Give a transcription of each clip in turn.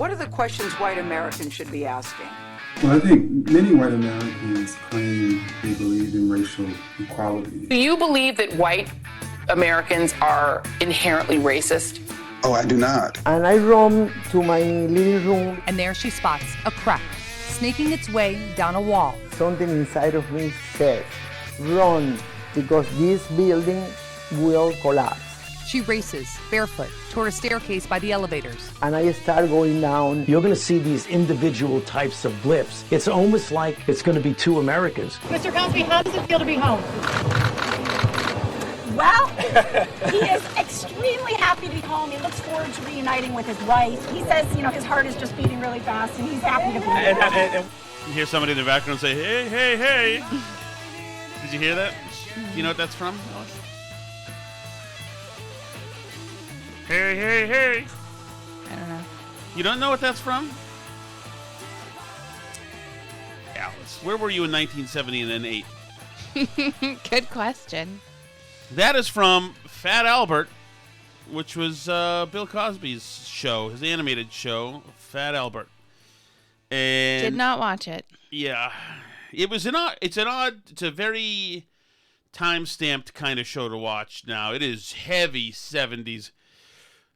What are the questions white Americans should be asking? Well, I think many white Americans claim they believe in racial equality. Do you believe that white Americans are inherently racist? Oh, I do not. And I roam to my living room. And there she spots a crack snaking its way down a wall. Something inside of me says, run, because this building will collapse. She races, barefoot, toward a staircase by the elevators. And I start going down. You're going to see these individual types of blips. It's almost like it's going to be two Americas. Mr. Cosby, how does it feel to be home? Well, he is extremely happy to be home. He looks forward to reuniting with his wife. He says, his heart is just beating really fast, and he's happy to be home. And you hear somebody in the background say, hey, hey, hey. Did you hear that? Do you know what that's from, Alice? Hey, hey, hey. I don't know. You don't know what that's from? Alice, where were you in 1970 and then 8? Good question. That is from Fat Albert, which was Bill Cosby's show, his animated show, Fat Albert. And did not watch it. Yeah. It's a very time-stamped kind of show to watch now. It is heavy 70s.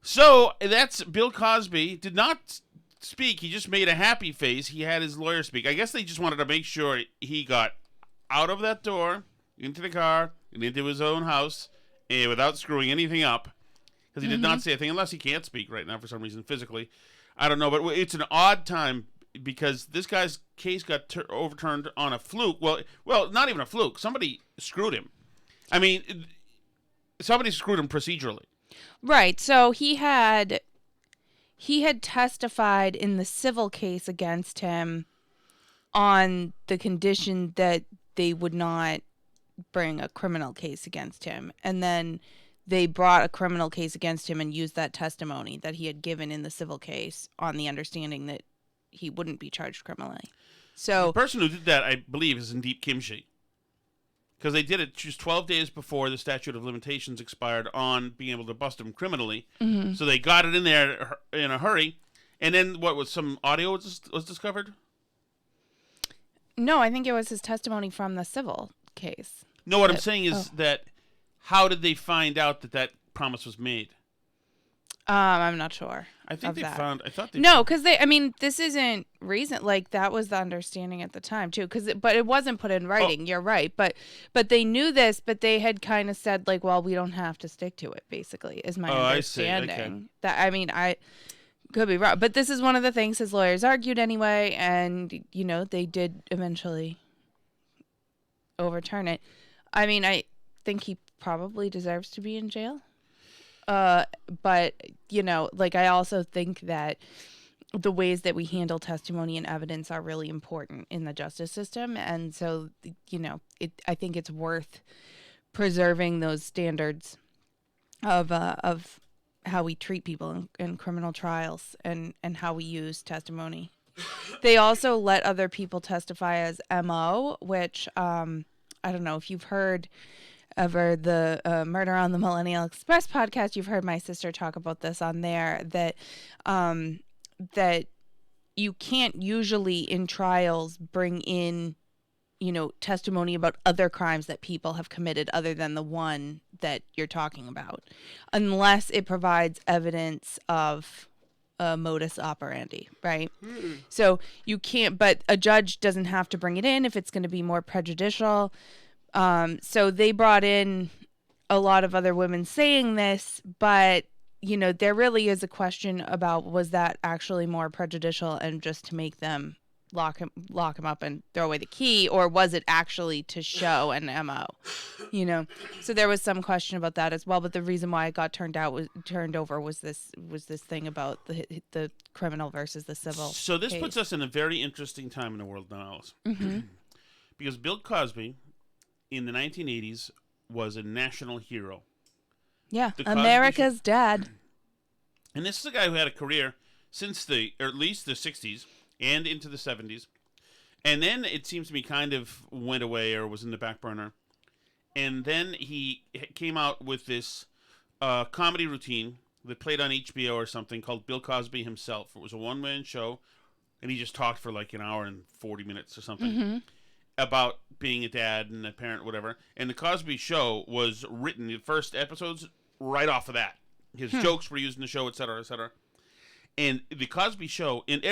So, that's Bill Cosby. Did not speak. He just made a happy face. He had his lawyer speak. I guess they just wanted to make sure he got out of that door, into the car, and into his own house, and without screwing anything up. Because he did not say a thing, unless he can't speak right now for some reason physically. I don't know, but it's an odd time because this guy's case got overturned on a fluke. Well, not even a fluke. Somebody screwed him. I mean, somebody screwed him procedurally. Right. So he had testified in the civil case against him on the condition that they would not bring a criminal case against him. And then they brought a criminal case against him and used that testimony that he had given in the civil case on the understanding that he wouldn't be charged criminally. So the person who did that, I believe, is Indeep Kimchi. Because they did it just 12 days before the statute of limitations expired on being able to bust him criminally. Mm-hmm. So they got it in there in a hurry. And then, some audio was discovered? No, I think it was his testimony from the civil case. No, what I'm saying is that how did they find out that promise was made? I'm not sure. I think they found. I thought they. No, because this isn't recent. Like that was the understanding at the time too. But it wasn't put in writing. You're right. But they knew this. But they had kind of said like, well, we don't have to stick to it. Basically, is my understanding. I see. Okay. I could be wrong. But this is one of the things his lawyers argued anyway, and they did eventually overturn it. I mean, I think he probably deserves to be in jail. But, I also think that the ways that we handle testimony and evidence are really important in the justice system. And so, I think it's worth preserving those standards of how we treat people in criminal trials and how we use testimony. They also let other people testify as MO, which, I don't know if you've heard over the Murder on the Millennial Express podcast, you've heard my sister talk about this on there, that you can't usually in trials bring in, testimony about other crimes that people have committed other than the one that you're talking about, unless it provides evidence of a modus operandi, right? Mm-hmm. So you can't, but a judge doesn't have to bring it in if it's going to be more prejudicial. So they brought in a lot of other women saying this, but, there really is a question about was that actually more prejudicial and just to make them lock him up and throw away the key, or was it actually to show an MO? So there was some question about that as well. But the reason why it got turned over was this thing about the criminal versus the civil. So this case. puts us in a very interesting time in the world now, Alice. Mm-hmm. Because Bill Cosby in the 1980s was a national hero. Yeah, America's dad. And this is a guy who had a career since at least the 60s and into the 70s. And then it seems to me kind of went away or was in the back burner. And then he came out with this comedy routine that played on HBO or something called Bill Cosby Himself. It was a one-man show, and he just talked for like an hour and 40 minutes or something about being a dad and a parent, whatever. And the Cosby Show was written, the first episodes, right off of that. His jokes were used in the show, et cetera, et cetera. And the Cosby Show, and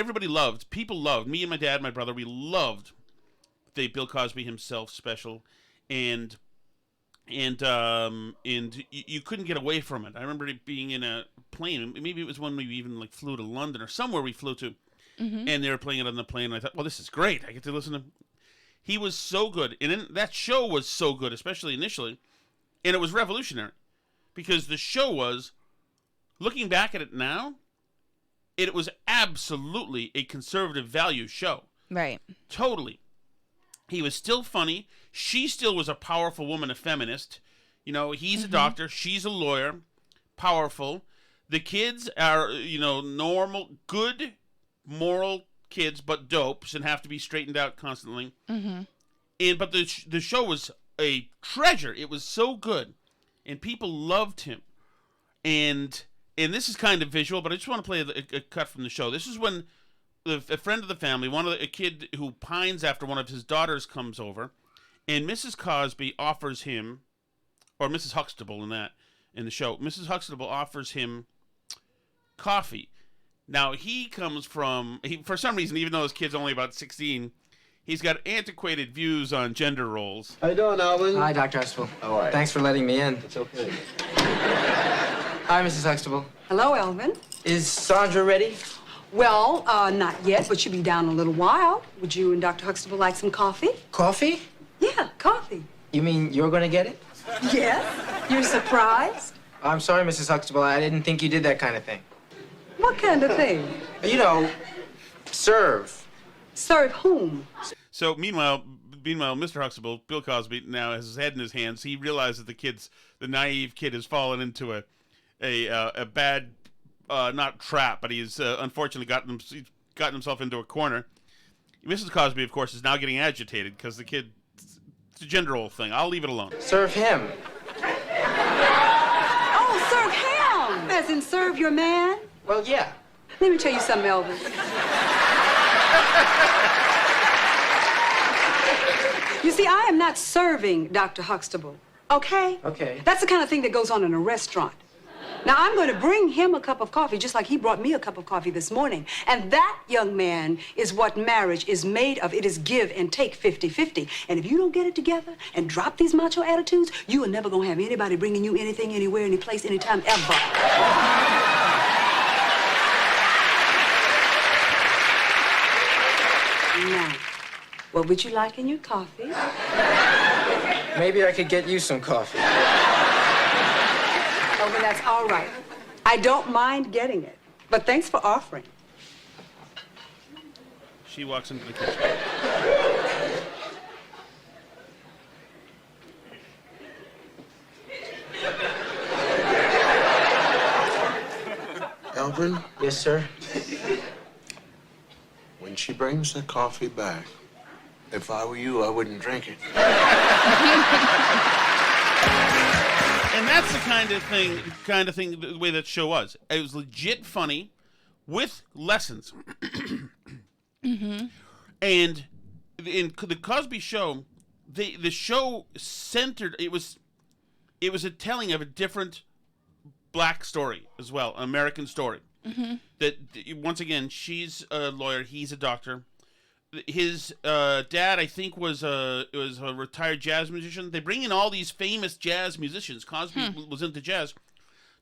people loved, me and my dad, my brother, we loved the Bill Cosby Himself special, and you couldn't get away from it. I remember it being in a plane. Maybe it was when we even like flew to London or somewhere we flew to, and they were playing it on the plane. And I thought, well, this is great. I get to listen to him. He was so good, and then that show was so good, especially initially, and it was revolutionary because the show was, looking back at it now, it was absolutely a conservative value show. Right. Totally. He was still funny. She still was a powerful woman, a feminist. You know, he's a doctor. She's a lawyer. Powerful. The kids are, normal, good, moral kids, but dopes and have to be straightened out constantly. But the show was a treasure. It was so good. And people loved him. And this is kind of visual, but I just want to play a cut from the show. This is when a friend of the family, a kid who pines after one of his daughters comes over, and Mrs. Cosby offers him, or Mrs. Huxtable in the show, Mrs. Huxtable offers him coffee. Now, he comes from, for some reason, even though his kid's only about 16, he's got antiquated views on gender roles. How you doing, Alvin? Hi, Dr. Huxtable. How are you? Thanks for letting me in. It's okay. Hi, Mrs. Huxtable. Hello, Elvin. Is Sandra ready? Well, not yet, but she'll be down in a little while. Would you and Dr. Huxtable like some coffee? Coffee? Yeah, coffee. You mean you're gonna get it? Yes? You're surprised? I'm sorry, Mrs. Huxtable. I didn't think you did that kind of thing. What kind of thing? Serve. Serve whom? So, meanwhile, Mr. Huxtable, Bill Cosby, now has his head in his hands. He realizes the naive kid has fallen into a bad, not trap, but he's unfortunately gotten himself into a corner. Mrs. Cosby, of course, is now getting agitated because the kid, it's a gender role thing. I'll leave it alone. Serve him. Oh, serve him! As in serve your man? Well, yeah. Let me tell you something, Elvis. You see, I am not serving Dr. Huxtable, okay? Okay. That's the kind of thing that goes on in a restaurant. Now, I'm going to bring him a cup of coffee just like he brought me a cup of coffee this morning. And that, young man, is what marriage is made of. It is give and take 50-50. And if you don't get it together and drop these macho attitudes, you are never going to have anybody bringing you anything, anywhere, any place, anytime, ever. Now, what would you like in your coffee? Maybe I could get you some coffee. Oh, well, that's all right. I don't mind getting it, but thanks for offering. She walks into the kitchen. Alvin, Yes, sir. when she brings the coffee back, if I were you, I wouldn't drink it. And that's the kind of thing, the way that show was. It was legit funny with lessons. And in the Cosby Show, the show centered, it was a telling of a different black story as well, an American story. That, once again, she's a lawyer, he's a doctor. His dad, I think, was a retired jazz musician. They bring in all these famous jazz musicians. Cosby was into jazz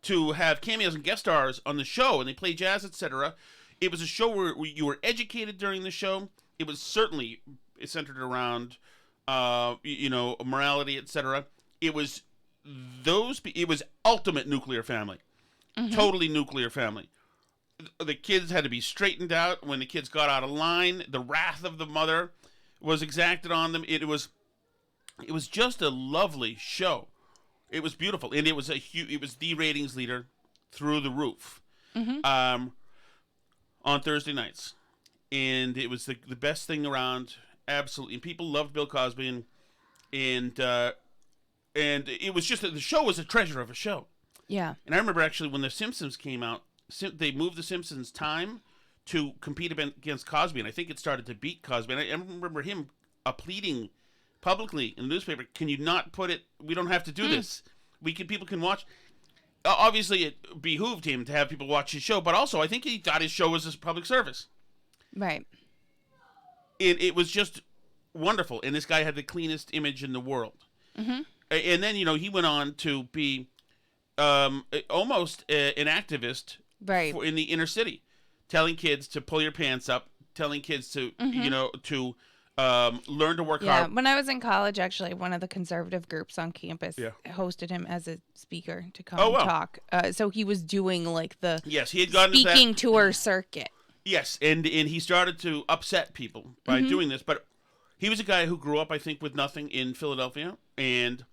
to have cameos and guest stars on the show, and they play jazz, etc. It was a show where you were educated during the show. It was certainly centered around, morality, etc. It was ultimate nuclear family, totally nuclear family. The kids had to be straightened out. When the kids got out of line, the wrath of the mother was exacted on them. It was just a lovely show. It was beautiful, and it was the ratings leader through the roof on Thursday nights, and it was the best thing around. Absolutely, and people loved Bill Cosby, and it was just the show was a treasure of a show. Yeah. And I remember actually when The Simpsons came out, they moved The Simpsons time to compete against Cosby, and I think it started to beat Cosby. And I remember him pleading publicly in the newspaper, "Can you not put it? We don't have to do this. People can watch." Obviously, it behooved him to have people watch his show, but also I think he thought his show was a public service. Right. It was just wonderful, and this guy had the cleanest image in the world. Mm-hmm. And then he went on to be almost an activist, right, in the inner city, telling kids to pull your pants up, telling kids to to learn to work hard. When I was in college, actually, one of the conservative groups on campus hosted him as a speaker to come and talk. So he was doing like the he had gotten speaking tour circuit. Yes, and he started to upset people by doing this, but he was a guy who grew up, I think, with nothing in Philadelphia and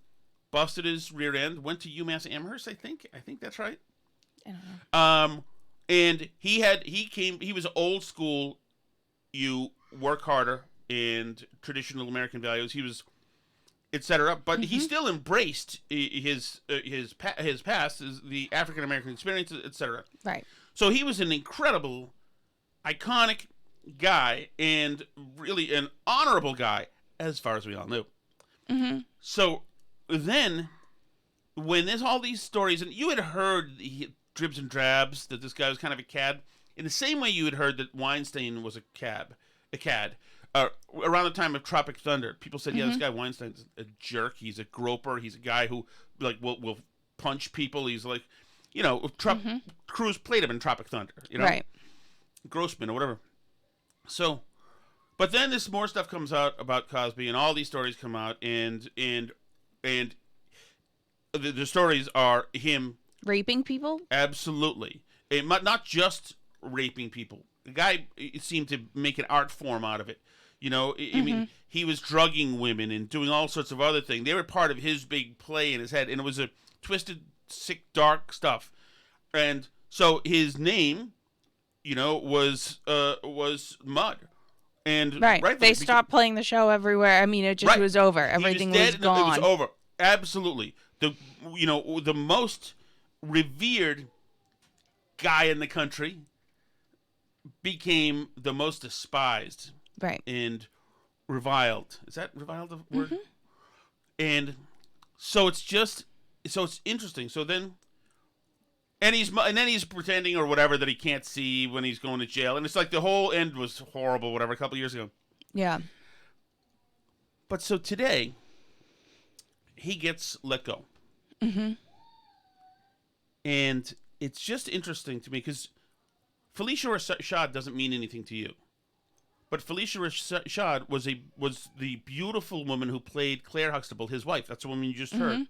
busted his rear end, went to UMass Amherst, I think that's right. I don't know. And he was old school, you work harder and traditional American values. He was, etc. But he still embraced his past, the African American experience, etc. Right. So he was an incredible, iconic guy and really an honorable guy, as far as we all knew. Mm-hmm. So then, when there's all these stories, and you had heard dribs and drabs that this guy was kind of a cad, in the same way you had heard that Weinstein was a cad. Around the time of Tropic Thunder, people said, "Yeah, this guy Weinstein's a jerk. He's a groper. He's a guy who will punch people. He's like, Cruise played him in Tropic Thunder, right? Grossman or whatever." So, but then this more stuff comes out about Cosby, and all these stories come out, and the stories are him raping people. Absolutely, not just raping people. The guy seemed to make an art form out of it. I mean, he was drugging women and doing all sorts of other things. They were part of his big play in his head, and it was a twisted, sick, dark stuff. And so his name, was Mud. And right. They stopped playing the show everywhere. I mean, it just was over. Everything was gone. It was over. Absolutely. The most revered guy in the country became the most despised, right, and reviled. Is that reviled the word? And so it's interesting. So then, and then he's pretending or whatever that he can't see when he's going to jail, and it's like the whole end was horrible, whatever, a couple years ago. Yeah. But so today, he gets let go, and it's just interesting to me because Felicia Rashad doesn't mean anything to you, but Felicia Rashad was the beautiful woman who played Claire Huxtable, his wife. That's the woman you just heard.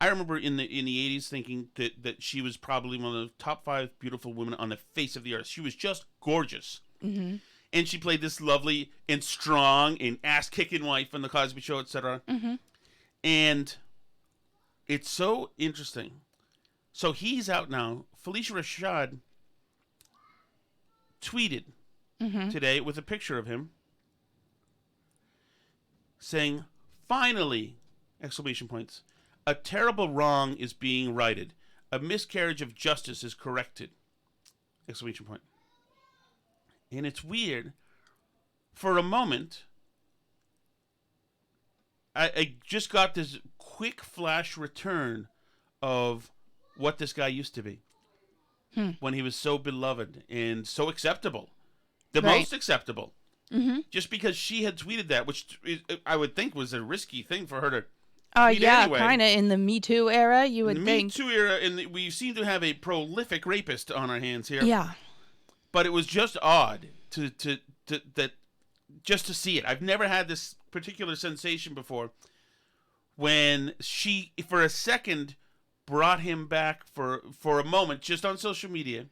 I remember in the 80s thinking that she was probably one of the top 5 beautiful women on the face of the earth. She was just gorgeous, and she played this lovely and strong and ass-kicking wife on the Cosby Show, etc. And it's so interesting. So he's out now. Felicia Rashad tweeted today with a picture of him saying, "Finally, ! A terrible wrong is being righted. A miscarriage of justice is corrected! ! And it's weird. For a moment, I just got this quick flash return of what this guy used to be. When he was so beloved and so acceptable. The most acceptable. Just because she had tweeted that, which I would think was a risky thing for her to tweet anyway. Kind of in the Me Too era, you would think. Me Too era, and we seem to have a prolific rapist on our hands here. Yeah. But it was just odd to see it. I've never had this particular sensation before when she, for a second, brought him back for a moment just on social media,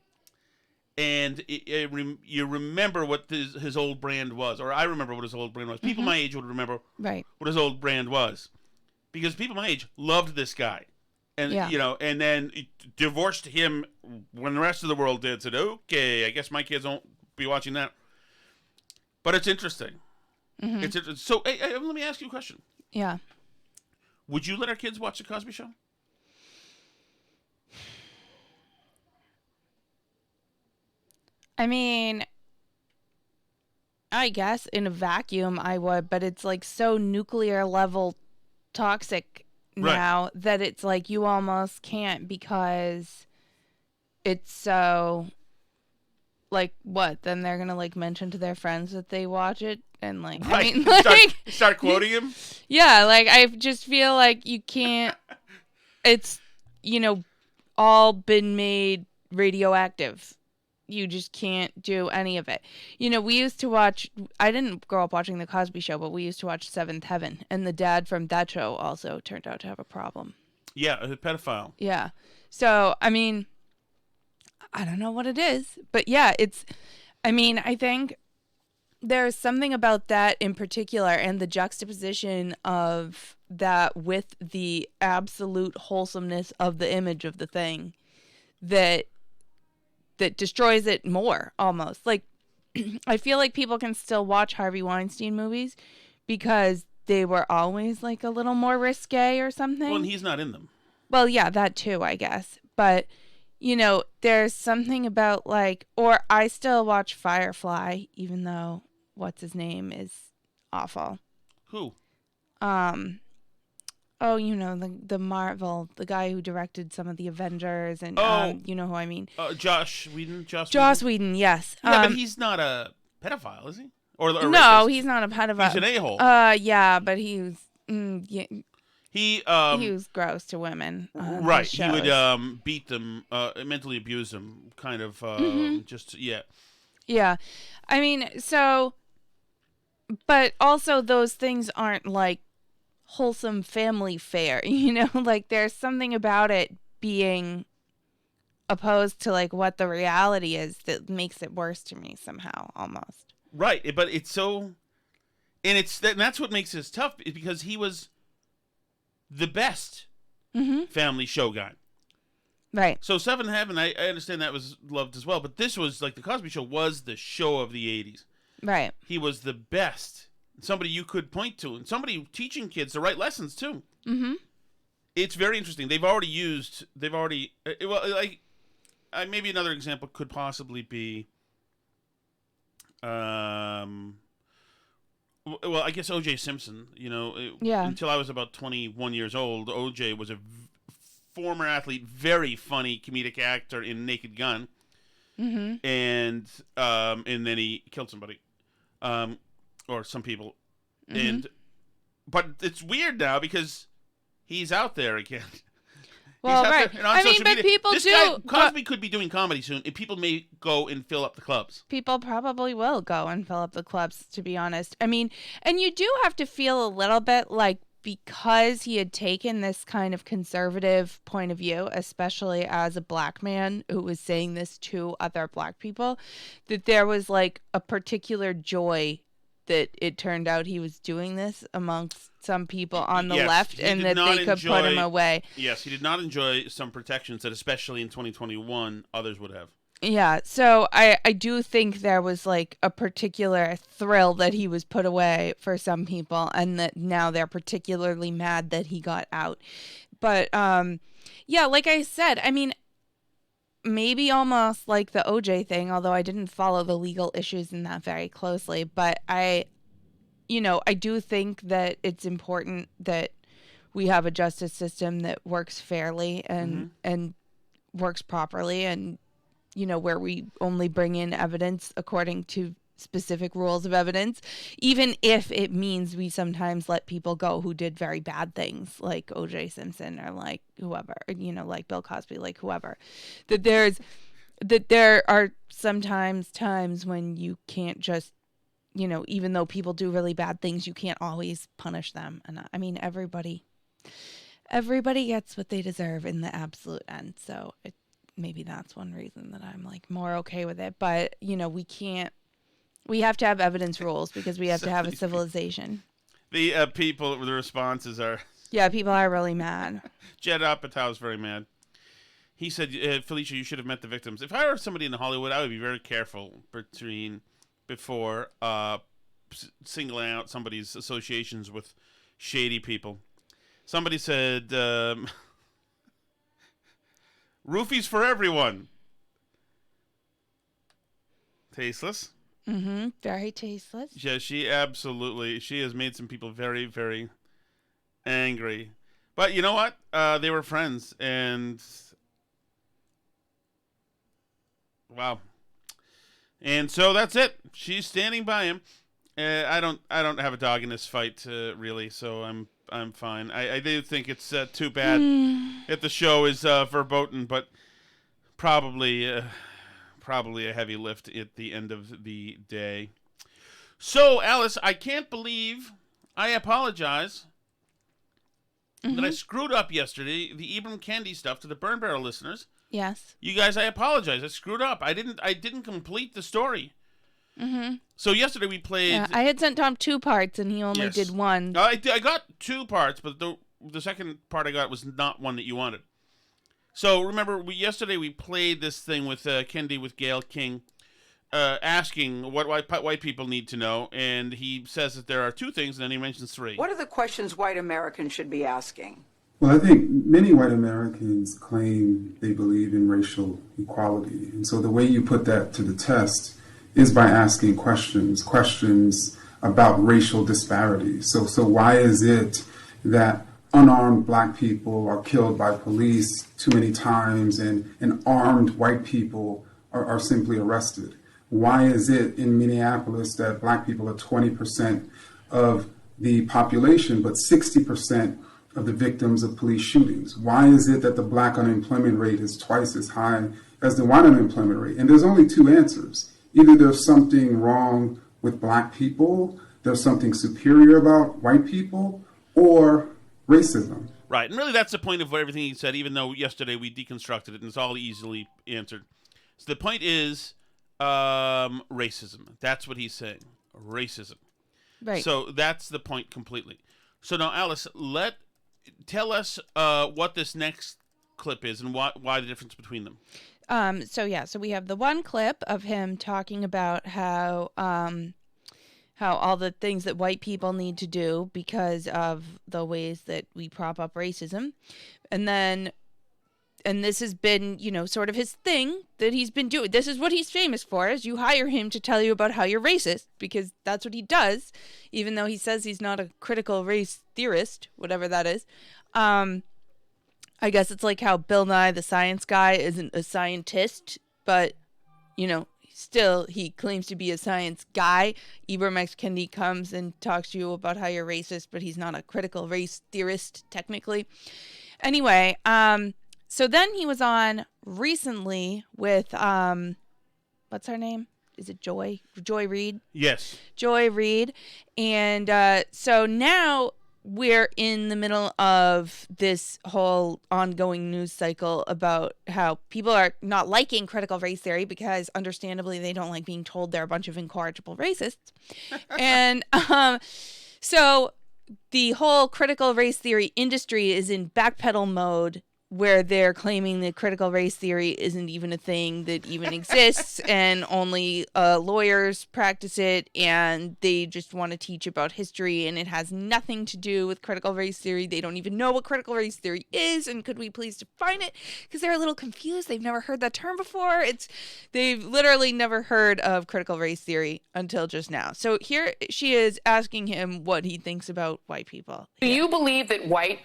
and you remember what his old brand was, or I remember what his old brand was. People my age would remember what his old brand was, because people my age loved this guy, and and then divorced him when the rest of the world did. Said, okay, I guess my kids won't be watching that. But it's interesting. It's interesting. So hey, let me ask you a question. Yeah. Would you let our kids watch the Cosby Show? I mean, I guess in a vacuum I would, but it's like so nuclear level toxic now that it's like you almost can't because it's so like what? Then they're gonna like mention to their friends that they watch it and like I mean like start quoting him? Yeah, like I just feel like you can't it's all been made radioactive. You just can't do any of it. We used to watch, I didn't grow up watching The Cosby Show, but we used to watch Seventh Heaven. And the dad from that show also turned out to have a problem. Yeah, a pedophile. Yeah. So, I mean, I don't know what it is. But yeah, I think there's something about that in particular and the juxtaposition of that with the absolute wholesomeness of the image of the thing that destroys it more almost. Like I feel like people can still watch Harvey Weinstein movies because they were always like a little more risque or something. Well, and he's not in them. Well, yeah, that too, I guess. But there's something about like, or I still watch Firefly even though what's his name is awful. Who? Oh, the Marvel, the guy who directed some of the Avengers, and you know who I mean. Joss Whedon. Joss Whedon, yes. Yeah, but he's not a pedophile, is he? Or a no, rapist? He's not a pedophile. He's an a-hole. Yeah, but he was. Yeah, he was gross to women. Right, he would beat them, mentally abuse them, kind of. Just yeah. Yeah, I mean, so, but also those things aren't like wholesome family fare, like there's something about it being opposed to like what the reality is that makes it worse to me somehow almost. Right, but it's so, and that's what makes this tough because he was the best family show guy. Right. So Seventh Heaven, I understand that was loved as well, but this was like the Cosby Show was the show of the 80s. Right. He was the best. Somebody you could point to, and somebody teaching kids the right lessons too. Mm-hmm. It's very interesting. They've already maybe another example could possibly be, well, I guess O.J. Simpson. Until I was about 21 years old, O.J. was a former athlete, very funny comedic actor in Naked Gun, and then he killed somebody. Or some people, but it's weird now because he's out there again. Well, right. I mean, but people do. Cosby could be doing comedy soon, and people may go and fill up the clubs. People probably will go and fill up the clubs, to be honest. I mean, and you do have to feel a little bit like because he had taken this kind of conservative point of view, especially as a black man who was saying this to other black people, that there was like a particular joy that it turned out he was doing this amongst some people on the left and that they could put him away. Yes, he did not enjoy some protections that especially in 2021 others would have. Yeah, so I do think there was like a particular thrill that he was put away for some people and that now they're particularly mad that he got out. But yeah, like I said, I mean, maybe almost like the OJ thing, although I didn't follow the legal issues in that very closely. But I do think that it's important that we have a justice system that works fairly and works properly and, where we only bring in evidence according to specific rules of evidence, even if it means we sometimes let people go who did very bad things like OJ Simpson or like whoever, like Bill Cosby, like whoever, that there are sometimes times when you can't just, even though people do really bad things, you can't always punish them. And I mean, everybody gets what they deserve in the absolute end. So maybe that's one reason that I'm like more okay with it, but we have to have evidence rules because we have to have a civilization. The the responses are... Yeah, people are really mad. Jed Apatow is very mad. He said, Felicia, you should have met the victims. If I were somebody in Hollywood, I would be very careful before singling out somebody's associations with shady people. Somebody said, roofies for everyone. Tasteless. Mm-hmm. Very tasteless. Yeah, she has made some people very, very angry. But you know what? They were friends, and wow. And so that's it. She's standing by him. I don't have a dog in this fight, really. So I'm fine. I do think it's too bad if the show is verboten, but probably a heavy lift at the end of the day. So, Alice, I can't believe I apologize that I screwed up yesterday, the Ibram Kendi stuff to the Burn Barrel listeners. Yes. You guys, I apologize. I screwed up. I didn't complete the story. Mm-hmm. So yesterday we played... Yeah, I had sent Tom 2 parts, and he only did 1. I got 2 parts, but the second part I got was not one that you wanted. So remember, yesterday we played this thing with Kendi with Gail King, asking what white people need to know, and he says that there are 2 things, and then he mentions 3. What are the questions white Americans should be asking? Well, I think many white Americans claim they believe in racial equality. And so the way you put that to the test is by asking questions about racial disparities. So why is it that unarmed black people are killed by police too many times and armed white people are simply arrested? Why is it in Minneapolis that black people are 20% of the population, but 60% of the victims of police shootings? Why is it that the black unemployment rate is twice as high as the white unemployment rate? And there's only 2 answers. Either there's something wrong with black people, there's something superior about white people, or racism. Right, and really that's the point of everything he said, even though yesterday we deconstructed it and it's all easily answered. So the point is racism. That's what he's saying. Racism. Right. So that's the point completely. So now, Alice, tell us what this next clip is and why the difference between them. So we have the 1 clip of him talking about how all the things that white people need to do because of the ways that we prop up racism. And this has been, sort of his thing that he's been doing. This is what he's famous for, is you hire him to tell you about how you're racist, because that's what he does, even though he says he's not a critical race theorist, whatever that is. I guess it's like how Bill Nye, the science guy, isn't a scientist, but, still he claims to be a science guy. Ibram X. Kendi comes and talks to you about how you're racist, but he's not a critical race theorist, technically. Anyway, so then he was on recently with, what's her name? Is it Joy? Joy Reid? Yes. Joy Reid. And so now we're in the middle of this whole ongoing news cycle about how people are not liking critical race theory because, understandably, they don't like being told they're a bunch of incorrigible racists. And so the whole critical race theory industry is in backpedal mode, where they're claiming that critical race theory isn't even a thing that even exists and only lawyers practice it, and they just want to teach about history and it has nothing to do with critical race theory. They don't even know what critical race theory is, and could we please define it? Because they're a little confused. They've never heard that term before. They've literally never heard of critical race theory until just now. So here she is asking him what he thinks about white people. Do you believe that white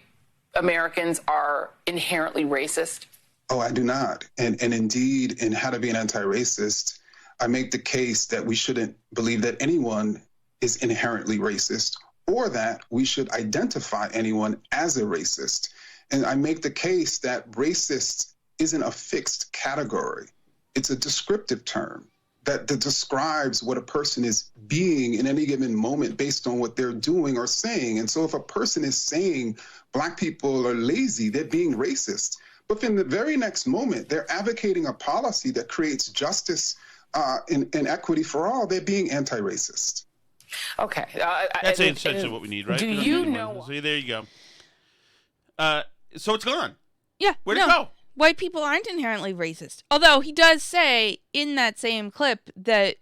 Americans are inherently racist? Oh, I do not. And indeed, in How to Be an Anti-Racist, I make the case that we shouldn't believe that anyone is inherently racist or that we should identify anyone as a racist. And I make the case that racist isn't a fixed category. It's a descriptive term that describes what a person is being in any given moment based on what they're doing or saying. And so if a person is saying black people are lazy, they're being racist. But in the very next moment, they're advocating a policy that creates justice and equity for all. They're being anti-racist. Okay. That's essentially what we need, right? Do you know? So there you go. So it's gone. Yeah. Where'd it go? White people aren't inherently racist. Although he does say in that same clip that,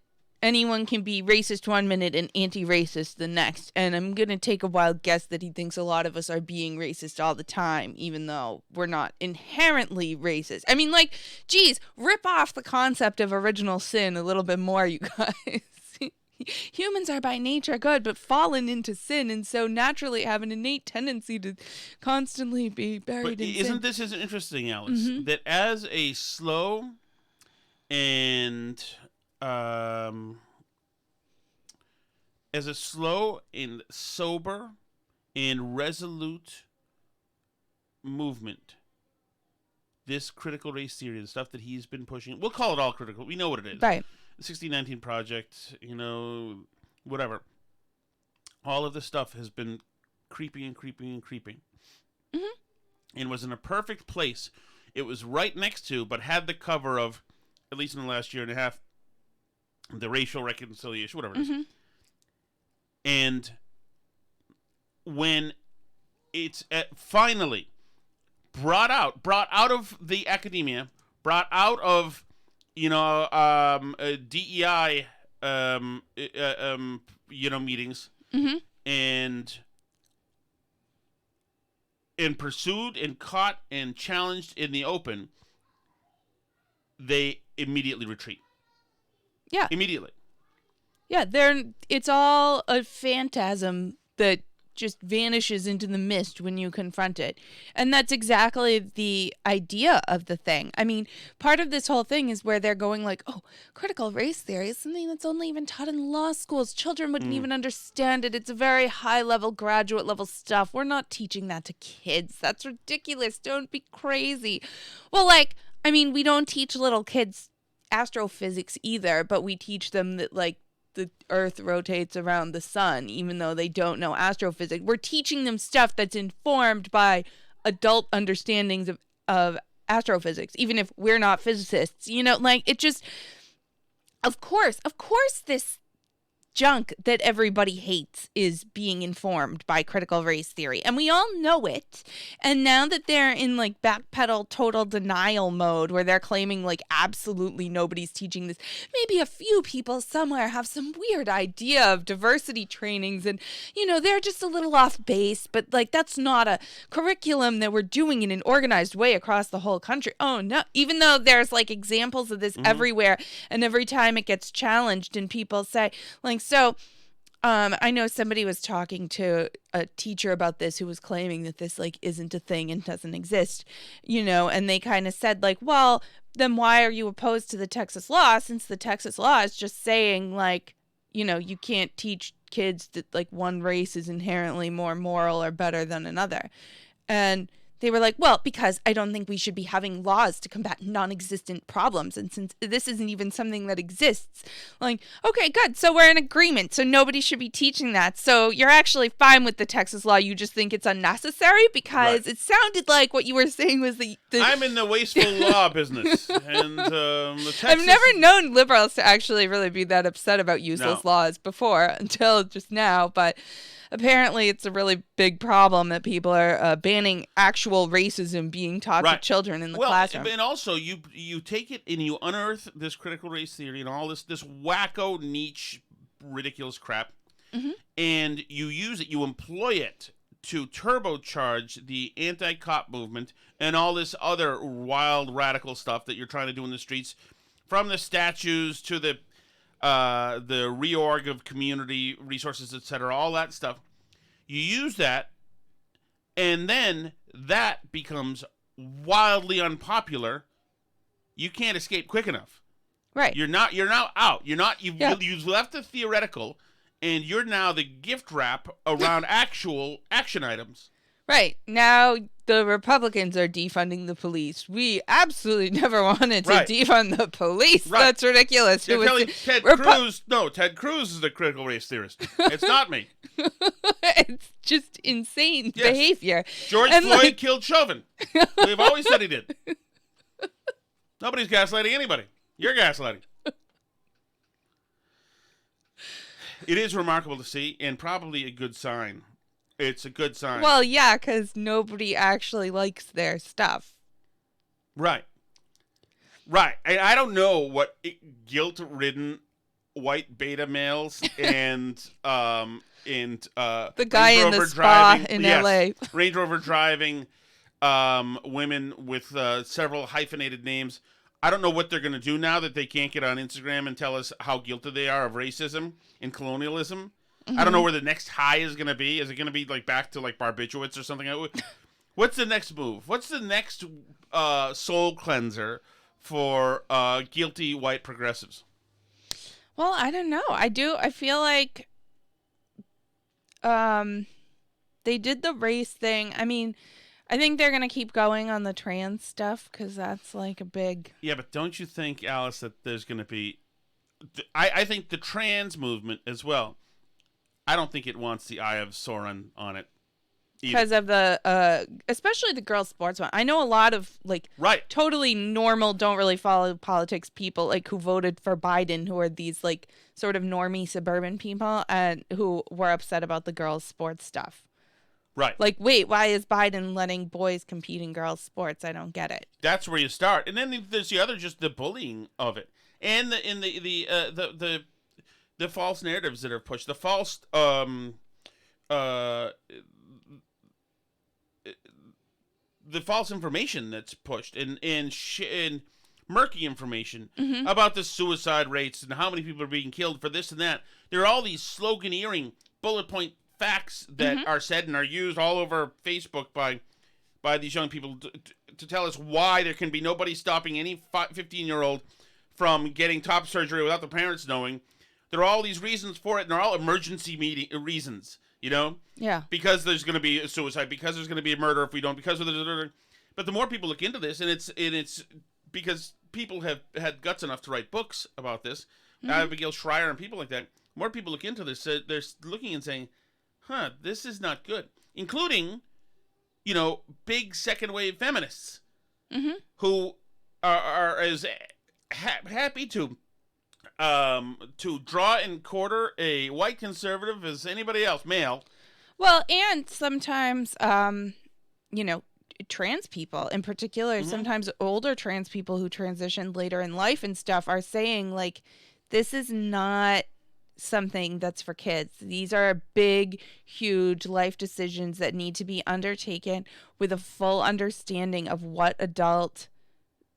anyone can be racist one minute and anti-racist the next. And I'm going to take a wild guess that he thinks a lot of us are being racist all the time, even though we're not inherently racist. I mean, like, geez, rip off the concept of original sin a little bit more, you guys. Humans are by nature good, but fallen into sin, and so naturally have an innate tendency to constantly be buried in sin. Isn't this interesting, Alice? Mm-hmm. That as a slow and sober and resolute movement, this critical race theory, the stuff that he's been pushing, we'll call it all critical. We know what it is. Right. The 1619 Project, whatever. All of this stuff has been creeping and creeping and creeping. Mm-hmm. And was in a perfect place. It was right next to, but had the cover of, at least in the last year and a half, the racial reconciliation, whatever it is. Mm-hmm. And when it's finally brought out of the academia, brought out of DEI, meetings, mm-hmm. and pursued and caught and challenged in the open, they immediately retreat. Yeah. Immediately. Yeah, it's all a phantasm that just vanishes into the mist when you confront it. And that's exactly the idea of the thing. I mean, part of this whole thing is where they're going like, oh, critical race theory is something that's only even taught in law schools. Children wouldn't even understand it. It's a very high-level, graduate-level stuff. We're not teaching that to kids. That's ridiculous. Don't be crazy. Well, we don't teach little kids astrophysics either, but we teach them that, the Earth rotates around the sun, even though they don't know astrophysics. We're teaching them stuff that's informed by adult understandings of astrophysics, even if we're not physicists. It just, of course, this junk that everybody hates is being informed by critical race theory. And we all know it. And now that they're in backpedal total denial mode where they're claiming absolutely nobody's teaching this, maybe a few people somewhere have some weird idea of diversity trainings and, they're just a little off base, but that's not a curriculum that we're doing in an organized way across the whole country. Oh no, even though there's examples of this everywhere, and every time it gets challenged and people say so I know somebody was talking to a teacher about this who was claiming that this isn't a thing and doesn't exist, and they kind of said well, then why are you opposed to the Texas law, since the Texas law is just saying you can't teach kids that one race is inherently more moral or better than another. And they were well, because I don't think we should be having laws to combat non-existent problems. And since this isn't even something that exists, okay, good. So we're in agreement. So nobody should be teaching that. So you're actually fine with the Texas law. You just think it's unnecessary because It sounded like what you were saying was the I'm in the wasteful law business. And the Texas... I've never known liberals to actually really be that upset about useless laws before until just now. But apparently it's a really big problem that people are banning actual racism being taught to children in the classroom. And also, you take it and you unearth this critical race theory and all this wacko, niche, ridiculous crap, and you use it, you employ it to turbocharge the anti-cop movement and all this other wild, radical stuff that you're trying to do in the streets, from the statues to the reorg of community resources, etc., all that stuff. You use that, and then that becomes wildly unpopular. You can't escape quick enough. Right. You're now out. You've left the theoretical, and you're now the gift wrap around actual action items. Right. Now the Republicans are defunding the police. We absolutely never wanted to defund the police. Right. That's ridiculous. Ted Cruz. No, Ted Cruz is the critical race theorist. It's not me. It's just insane behavior. George Floyd killed Chauvin. We've always said he did. Nobody's gaslighting anybody. You're gaslighting. It is remarkable to see, and probably a good sign. It's a good sign. Well, yeah, because nobody actually likes their stuff. Right. I don't know what guilt-ridden white beta males and the guy in the spa in LA. Range Rover driving women with several hyphenated names. I don't know what they're going to do now that they can't get on Instagram and tell us how guilty they are of racism and colonialism. I don't know where the next high is going to be. Is it going to be like back to like barbiturates or something? What's the next move? What's the next soul cleanser for guilty white progressives? Well, I don't know. I feel like they did the race thing. I mean, I think they're going to keep going on the trans stuff because that's like a big... Yeah, but don't you think, Alice, that there's going to be... I think the trans movement as well, I don't think it wants the Eye of Sauron on it. Because of the, especially the girls' sports one. I know a lot of, like, totally normal, don't really follow politics people, like, who voted for Biden, who are these, like, sort of normie suburban people, and who were upset about the girls' sports stuff. Right. Like, wait, why is Biden letting boys compete in girls' sports? I don't get it. That's where you start. And then there's the other, just the bullying of it. And the false narratives that are pushed. The false, the false information that's pushed and murky information about the suicide rates and how many people are being killed for this and that. There are all these sloganeering bullet point facts that are said and are used all over Facebook by these young people to tell us why there can be nobody stopping any 15-year-old from getting top surgery without the parents knowing. There are all these reasons for it, and they're all emergency reasons. You know? Yeah. Because there's going to be a suicide, because there's going to be a murder if we don't, because of the... But the more people look into this, and it's because people have had guts enough to write books about this, Abigail Schreier and people like that, more people look into this, they're looking and saying, this is not good. Including, big second wave feminists who are as happy to draw and quarter a white conservative as anybody else, male. Well, and sometimes, trans people in particular, sometimes older trans people who transitioned later in life and stuff are saying, like, this is not something that's for kids. These are big, huge life decisions that need to be undertaken with a full understanding of what adult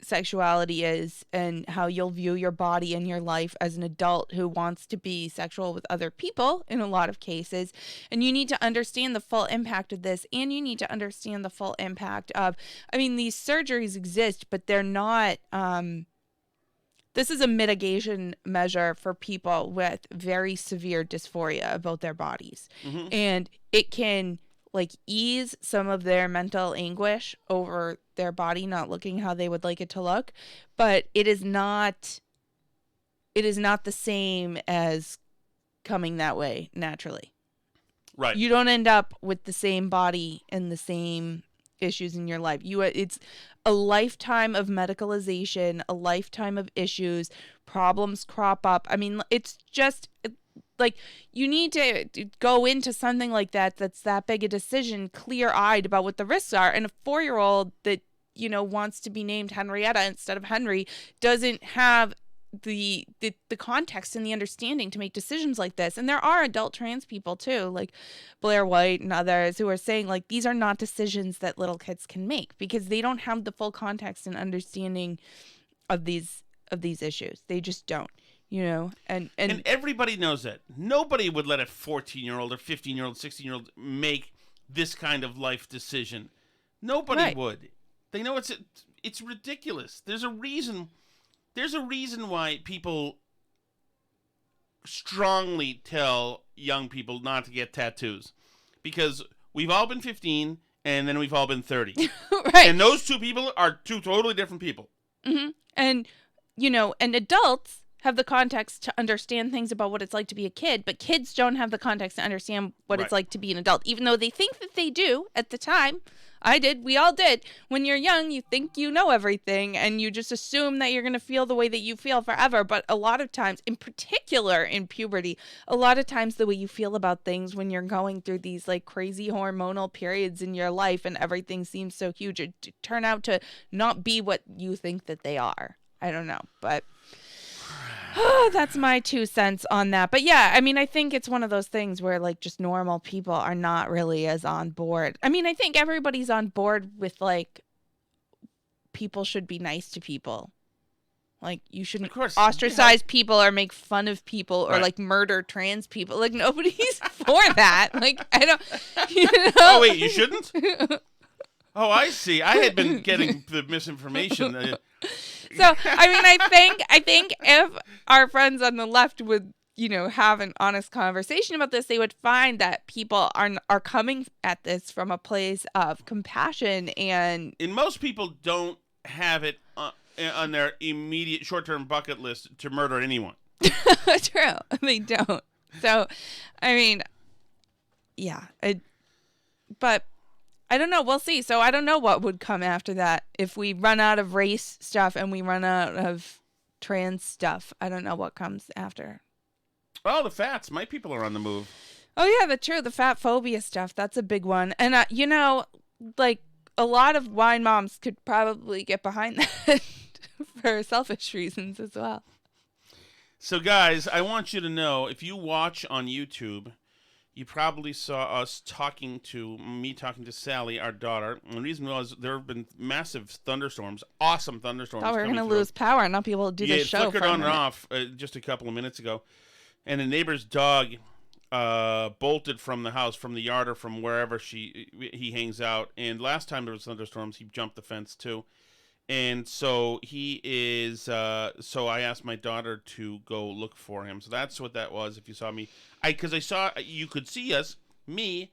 sexuality is and how you'll view your body and your life as an adult who wants to be sexual with other people in a lot of cases. And you need to understand the full impact of this, and you need to understand the full impact of, these surgeries exist, but they're not, this is a mitigation measure for people with very severe dysphoria about their bodies. And it can ease some of their mental anguish over their body not looking how they would like it to look, but it is not the same as coming that way naturally. Right. You don't end up with the same body and the same issues in your life. It's a lifetime of medicalization, a lifetime of issues, problems crop up. It's just you need to go into something like that's that big a decision clear-eyed about what the risks are. And a 4-year-old that, wants to be named Henrietta instead of Henry doesn't have the context and the understanding to make decisions like this. And there are adult trans people too, like Blair White and others, who are saying these are not decisions that little kids can make because they don't have the full context and understanding of these issues. They just don't. And everybody knows that. Nobody would let a 14-year-old or 15-year-old, 16-year-old make this kind of life decision. Nobody would. They know it's ridiculous. There's a reason why people strongly tell young people not to get tattoos. Because we've all been 15 and then we've all been 30. Right. And those two people are two totally different people. And and adults have the context to understand things about what it's like to be a kid, but kids don't have the context to understand what it's like to be an adult, even though they think that they do at the time. I did. We all did. When you're young, you think you know everything, and you just assume that you're going to feel the way that you feel forever. But a lot of times, in particular in puberty, a lot of times the way you feel about things when you're going through these crazy hormonal periods in your life and everything seems so huge, it turn out to not be what you think that they are. I don't know, but... That's my 2 cents on that. But yeah, I mean, I think it's one of those things where like just normal people are not really as on board. I mean, I think everybody's on board with like people should be nice to people. Like you shouldn't ostracize people or make fun of people or like murder trans people. Like nobody's for that. Like I don't. You know? Oh wait, you shouldn't? Oh, I see. I had been getting the misinformation. So I mean, I think if our friends on the left would, you know, have an honest conversation about this, they would find that people are coming at this from a place of compassion and most people don't have it on their immediate short-term bucket list to murder anyone. True, they don't. So, I mean, yeah, but I don't know. We'll see. So I don't know what would come after that. If we run out of race stuff and we run out of trans stuff, I don't know what comes after. Oh, the fats. My people are on the move. Oh, yeah, the fat phobia stuff. That's a big one. And, you know, like a lot of wine moms could probably get behind that for selfish reasons as well. So, guys, I want you to know, if you watch on YouTube, you probably saw us talking to Sally, our daughter. And the reason was there have been massive thunderstorms, awesome thunderstorms. Oh, we're going to lose power and not be able to do the show. Yeah, it flickered on and off just a couple of minutes ago. And the neighbor's dog bolted from the house, from the yard, or from wherever he hangs out. And last time there was thunderstorms, he jumped the fence too. And so he is. So I asked my daughter to go look for him. So that's what that was. If you saw me, because I saw you could see me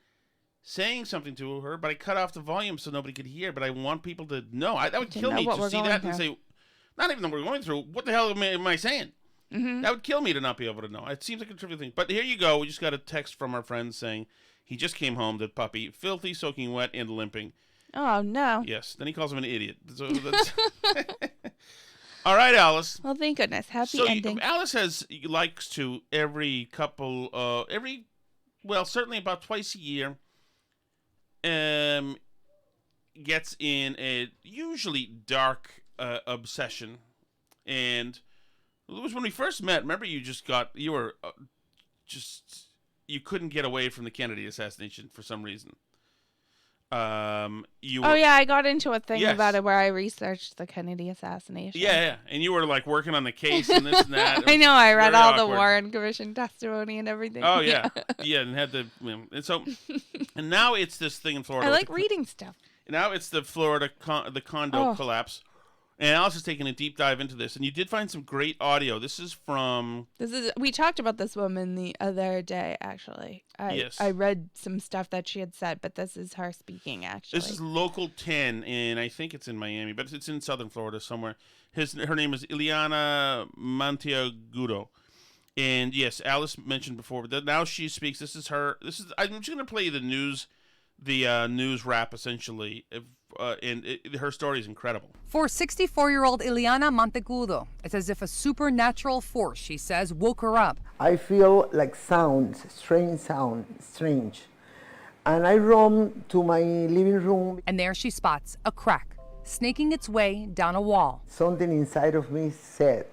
saying something to her, but I cut off the volume so nobody could hear. But I want people to know. That would kill me to see that and say, not even that we're going through. What the hell am I saying? Mm-hmm. That would kill me to not be able to know. It seems like a trivial thing. But here you go. We just got a text from our friend saying he just came home, the puppy, filthy, soaking wet, and limping. Oh, no. Yes. Then he calls him an idiot. So that's... All right, Alice. Well, thank goodness. Happy ending. Alice likes to certainly about twice a year, gets in a usually dark obsession. And it was when we first met. Remember, you couldn't get away from the Kennedy assassination for some reason. I got into a thing about it where I researched the Kennedy assassination. Yeah, and you were like working on the case and this and that. I know, I read all the Warren Commission testimony and everything. Oh yeah, and had and now it's this thing in Florida. I like reading stuff. Now it's the Florida condo collapse. And Alice is taking a deep dive into this, and you did find some great audio. We talked about this woman the other day, actually. I read some stuff that she had said, but this is her speaking, actually. This is Local 10, and I think it's in Miami, but it's in southern Florida somewhere. Her name is Ileana Monteagudo. And yes, Alice mentioned before, but now she speaks. I'm just going to play you the news wrap, essentially. Her story is incredible. For 64-year-old Ileana Monteagudo, it's as if a supernatural force, she says, woke her up. I feel like strange. And I run to my living room. And there she spots a crack, snaking its way down a wall. Something inside of me said,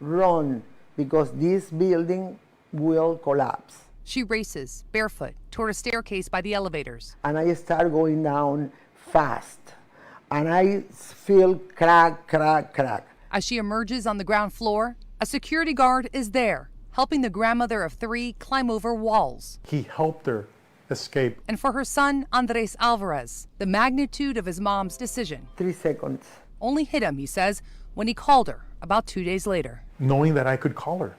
run, because this building will collapse. She races, barefoot, toward a staircase by the elevators. And I start going down fast. And I feel crack. As she emerges on the ground floor, a security guard is there, helping the grandmother of 3 climb over walls. He helped her escape. And for her son, Andres Alvarez, the magnitude of his mom's decision. 3 seconds. Only hit him, he says, when he called her about 2 days later. Knowing that I could call her,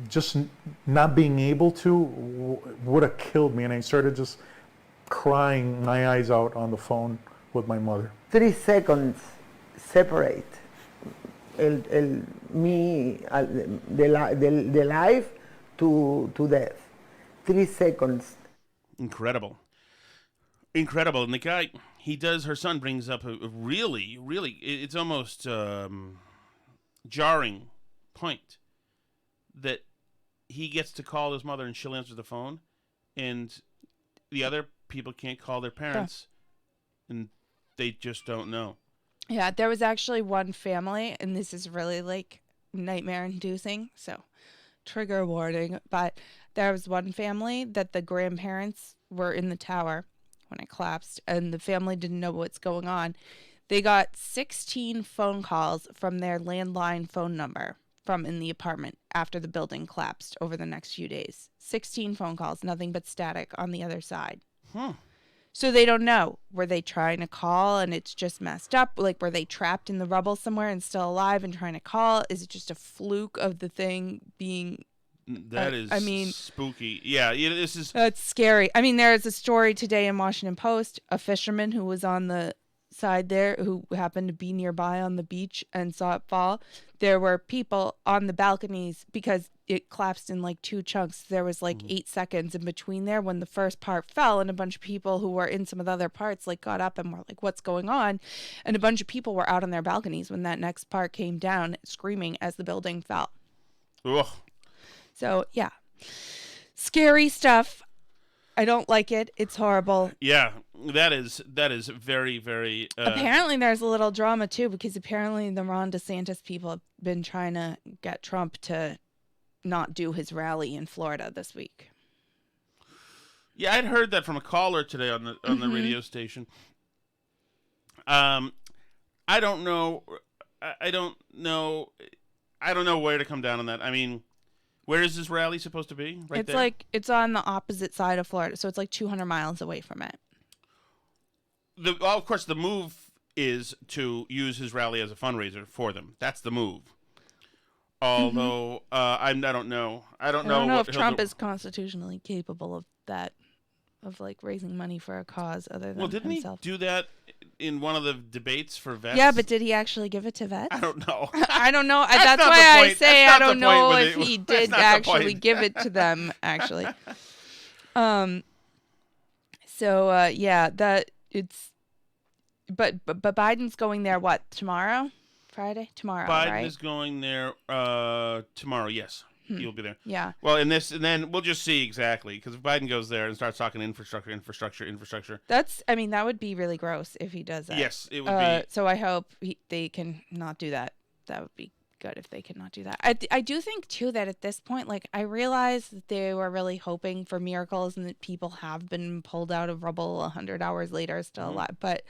just not being able to would have killed me. And I started just crying my eyes out on the phone with my mother. 3 seconds separate the life to death. 3 seconds. Incredible. And the guy, her son brings up a really, it's almost jarring point that he gets to call his mother and she'll answer the phone, and the other people can't call their parents, and they just don't know. Yeah, there was actually one family, and this is really like nightmare inducing. So trigger warning. But there was one family that the grandparents were in the tower when it collapsed, and the family didn't know what's going on. They got 16 phone calls from their landline phone number from in the apartment after the building collapsed over the next few days. 16 phone calls, nothing but static on the other side. So they don't know. Were they trying to call and it's just messed up? Like, were they trapped in the rubble somewhere and still alive and trying to call? Is it just a fluke of the thing being... That is spooky. Yeah, this is... That's scary. I mean, there's a story today in Washington Post, a fisherman who was on the side there who happened to be nearby on the beach and saw it fall. There were people on the balconies because it collapsed in like 2 chunks. There was like 8 seconds in between there when the first part fell, and a bunch of people who were in some of the other parts like got up and were like, what's going on? And a bunch of people were out on their balconies when that next part came down, screaming as the building fell. Ugh. So yeah, scary stuff. I don't like it. It's horrible. Yeah, that is very, very... Apparently there's a little drama, too, because apparently the Ron DeSantis people have been trying to get Trump to not do his rally in Florida this week. Yeah, I'd heard that from a caller today on the radio station. I don't know. I don't know where to come down on that. I mean... Where is this rally supposed to be? Right it's there? Like it's on the opposite side of Florida, so it's like 200 miles away from it. Of course, the move is to use his rally as a fundraiser for them. That's the move. Although I don't know. I don't know if Trump is constitutionally capable of that, of like raising money for a cause other than didn't himself. He do that in one of the debates for vets? Yeah, but did he actually give it to vets? I don't know. I don't know. That's why I say I don't know if he did actually give it to them. Actually. So yeah, that it's. But Biden's going there. What, tomorrow? Friday? Tomorrow. Biden right? is going there tomorrow. Yes. He'll be there. Yeah. Well, and then we'll just see exactly, because if Biden goes there and starts talking infrastructure. That would be really gross if he does that. Yes, it would be. So I hope they can not do that. That would be good if they can not do that. I do think too that at this point, like, I realize that they were really hoping for miracles and that people have been pulled out of rubble 100 hours later still alive. But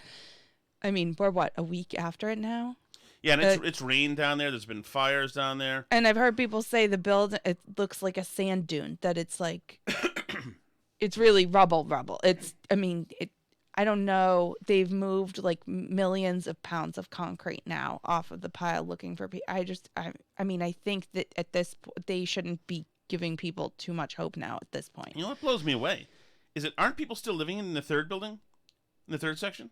I mean, we're a week after it now? Yeah, and it's rained down there. There's been fires down there. And I've heard people say it looks like a sand dune, that it's like, it's really rubble. I don't know. They've moved like millions of pounds of concrete now off of the pile looking for people. I think that at this point, they shouldn't be giving people too much hope now at this point. You know what blows me away? Aren't people still living in the third building? In the third section?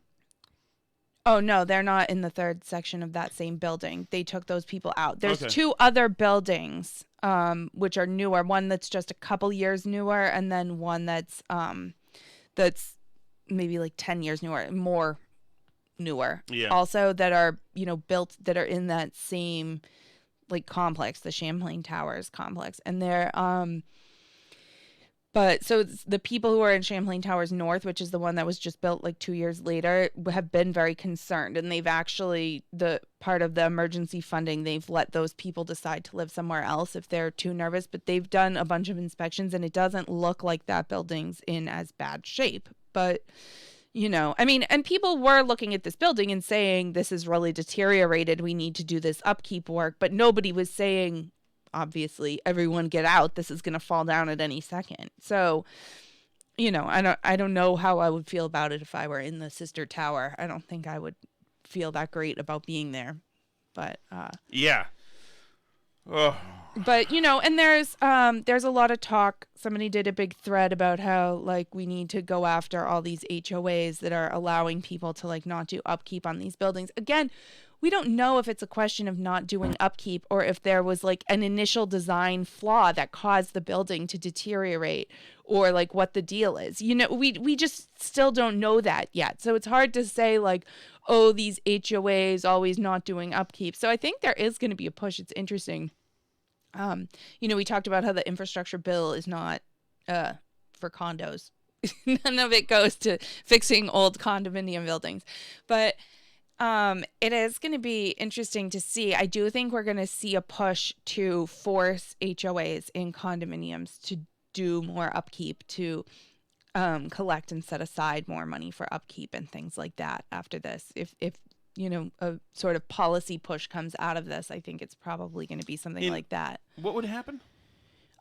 Oh, no, they're not in the third section of that same building. They took those people out. There's 2 other buildings, which are newer. One that's just a couple years newer, and then one that's maybe like 10 years more newer. Yeah. Also that are, built, that are in that same like complex, the Champlain Towers complex. And they're, but so the people who are in Champlain Towers North, which is the one that was just built like 2 years later, have been very concerned. And they've actually, the part of the emergency funding, they've let those people decide to live somewhere else if they're too nervous. But they've done a bunch of inspections and it doesn't look like that building's in as bad shape. But, and people were looking at this building and saying, this is really deteriorated. We need to do this upkeep work. But nobody was saying, obviously, everyone get out. This is going to fall down at any second. So, I don't know how I would feel about it if I were in the sister tower. I don't think I would feel that great about being there. But yeah. Oh. But and there's a lot of talk. Somebody did a big thread about how like we need to go after all these HOAs that are allowing people to like not do upkeep on these buildings. Again, we don't know if it's a question of not doing upkeep or if there was like an initial design flaw that caused the building to deteriorate or like what the deal is. We just still don't know that yet. So it's hard to say like, oh, these HOAs always not doing upkeep. So I think there is going to be a push. It's interesting. We talked about how the infrastructure bill is not for condos. None of it goes to fixing old condominium buildings. But It is going to be interesting to see. I do think we're going to see a push to force HOAs in condominiums to do more upkeep, to collect and set aside more money for upkeep and things like that after this. If a sort of policy push comes out of this, I think it's probably going to be something like that. What would happen?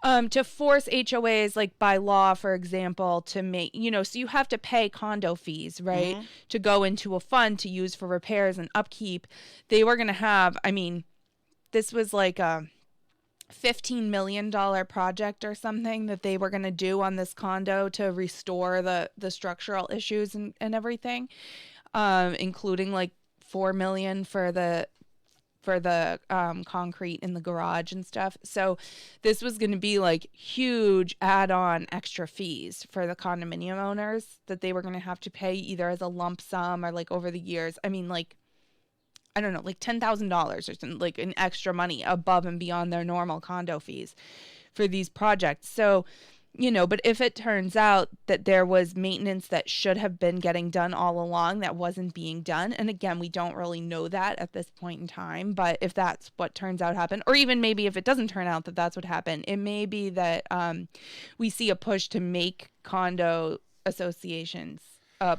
To force HOAs, like by law, for example, to make, so you have to pay condo fees, right? Mm-hmm. To go into a fund to use for repairs and upkeep. They were going to have, this was like a $15 million project or something that they were going to do on this condo to restore the structural issues and everything, including like $4 million for the concrete in the garage and stuff. So this was going to be like huge add-on extra fees for the condominium owners that they were going to have to pay either as a lump sum or like over the years. I don't know, like $10,000 or something, like an extra money above and beyond their normal condo fees for these projects. So, but if it turns out that there was maintenance that should have been getting done all along that wasn't being done, and again, we don't really know that at this point in time, but if that's what turns out happen, or even maybe if it doesn't turn out that that's what happened, it may be that we see a push to make condo associations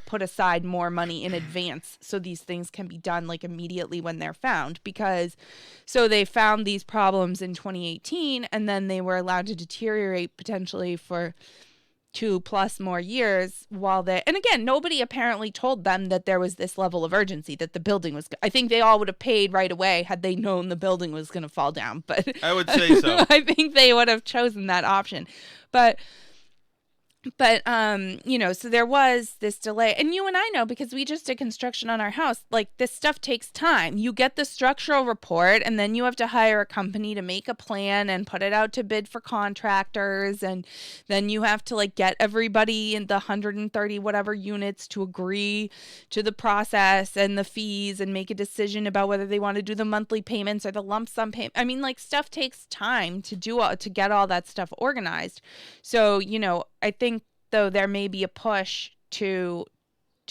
put aside more money in advance so these things can be done like immediately when they're found, because so they found these problems in 2018 and then they were allowed to deteriorate potentially for 2+ more years while they, and again, nobody apparently told them that there was this level of urgency that the building was, I think they all would have paid right away had they known the building was going to fall down, but I would say so. I think they would have chosen that option. But so there was this delay, and you and I know because we just did construction on our house, like this stuff takes time. You get the structural report and then you have to hire a company to make a plan and put it out to bid for contractors. And then you have to like get everybody in the 130 whatever units to agree to the process and the fees and make a decision about whether they want to do the monthly payments or the lump sum payment. Like stuff takes time to to get all that stuff organized. So, I think though there may be a push to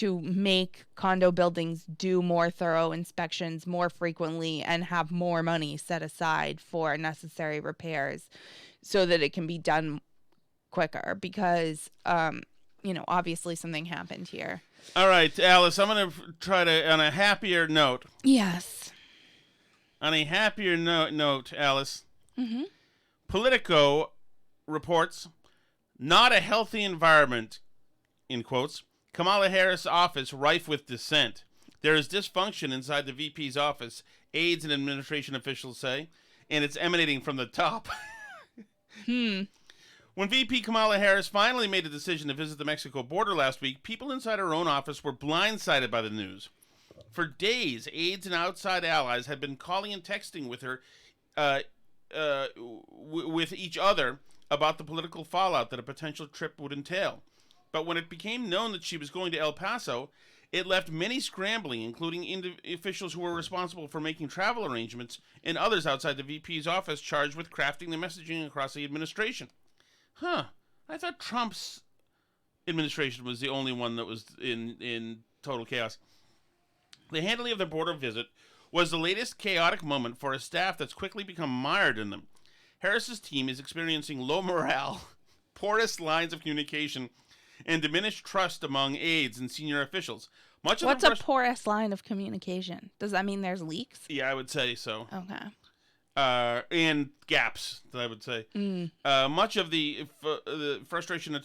make condo buildings do more thorough inspections more frequently and have more money set aside for necessary repairs so that it can be done quicker because, obviously something happened here. All right, Alice, I'm going to try to, on a happier note. Yes. On a happier note, Alice. Mm-hmm. Politico reports, not a healthy environment, in quotes. Kamala Harris' office rife with dissent. There is dysfunction inside the VP's office, aides and administration officials say, and it's emanating from the top. When VP Kamala Harris finally made a decision to visit the Mexico border last week, people inside her own office were blindsided by the news. For days, aides and outside allies had been calling and texting with her, with each other, about the political fallout that a potential trip would entail. But when it became known that she was going to El Paso, it left many scrambling, including officials who were responsible for making travel arrangements and others outside the VP's office charged with crafting the messaging across the administration. I thought Trump's administration was the only one that was in total chaos. The handling of the border visit was the latest chaotic moment for a staff that's quickly become mired in them. Harris's team is experiencing low morale, porous lines of communication, and diminished trust among aides and senior officials. What's a porous line of communication? Does that mean there's leaks? Yeah, I would say so. Okay. And gaps, I would say. Much of the frustration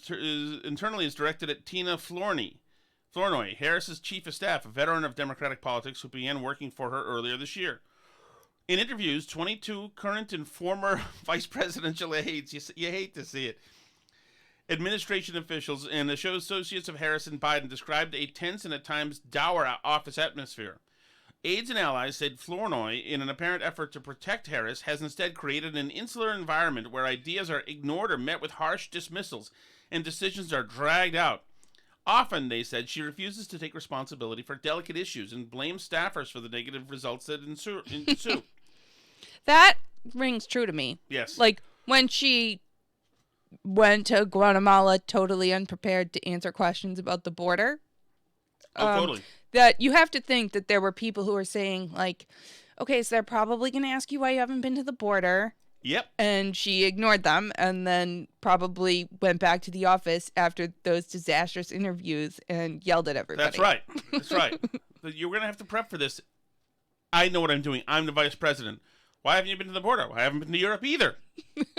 internally is directed at Tina Flournoy, Harris's chief of staff, a veteran of Democratic politics who began working for her earlier this year. In interviews, 22 current and former vice presidential aides, you hate to see it, administration officials and associates of Harris and Biden described a tense and at times dour office atmosphere. Aides and allies said Flournoy, in an apparent effort to protect Harris, has instead created an insular environment where ideas are ignored or met with harsh dismissals and decisions are dragged out. Often, they said, she refuses to take responsibility for delicate issues and blames staffers for the negative results that ensue. That rings true to me. Yes. Like, when she went to Guatemala totally unprepared to answer questions about the border. Totally. that you have to think that there were people who were saying, like, okay, so they're probably going to ask you why you haven't been to the border. Yep. And she ignored them and then probably went back to the office after those disastrous interviews and yelled at everybody. That's right. That's right. You're going to have to prep for this. I know what I'm doing. I'm the vice president. Why haven't you been to the border? I haven't been to Europe either.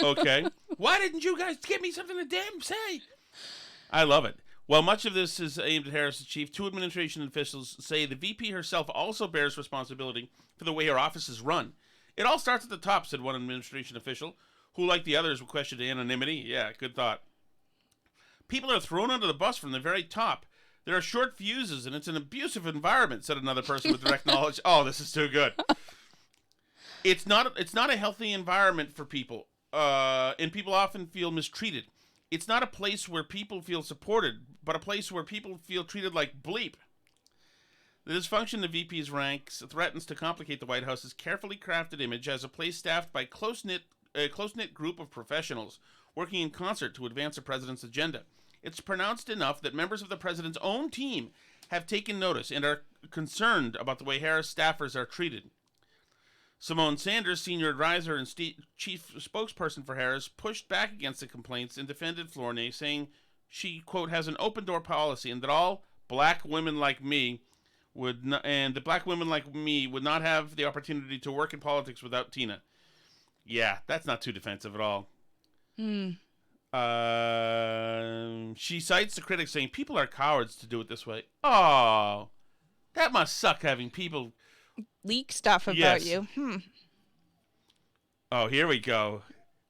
Okay. Why didn't you guys give me something to damn say? I love it. While much of this is aimed at Harris's chief, 2 administration officials say the VP herself also bears responsibility for the way her office is run. It all starts at the top, said one administration official, who, like the others, questioned anonymity. Yeah, good thought. People are thrown under the bus from the very top. There are short fuses, and it's an abusive environment, said another person with direct knowledge. Oh, this is too good. It's not a healthy environment for people, and people often feel mistreated. It's not a place where people feel supported, but a place where people feel treated like bleep. The dysfunction the VP's ranks threatens to complicate the White House's carefully crafted image as a place staffed by a close-knit group of professionals working in concert to advance the president's agenda. It's pronounced enough that members of the president's own team have taken notice and are concerned about the way Harris staffers are treated. Simone Sanders, senior advisor and chief spokesperson for Harris, pushed back against the complaints and defended Flournoy, saying she, quote, has an open-door policy and that all black women like me would not have the opportunity to work in politics without Tina. Yeah, that's not too defensive at all. She cites the critics saying people are cowards to do it this way. Oh, that must suck having people leak stuff about you. Oh, here we go.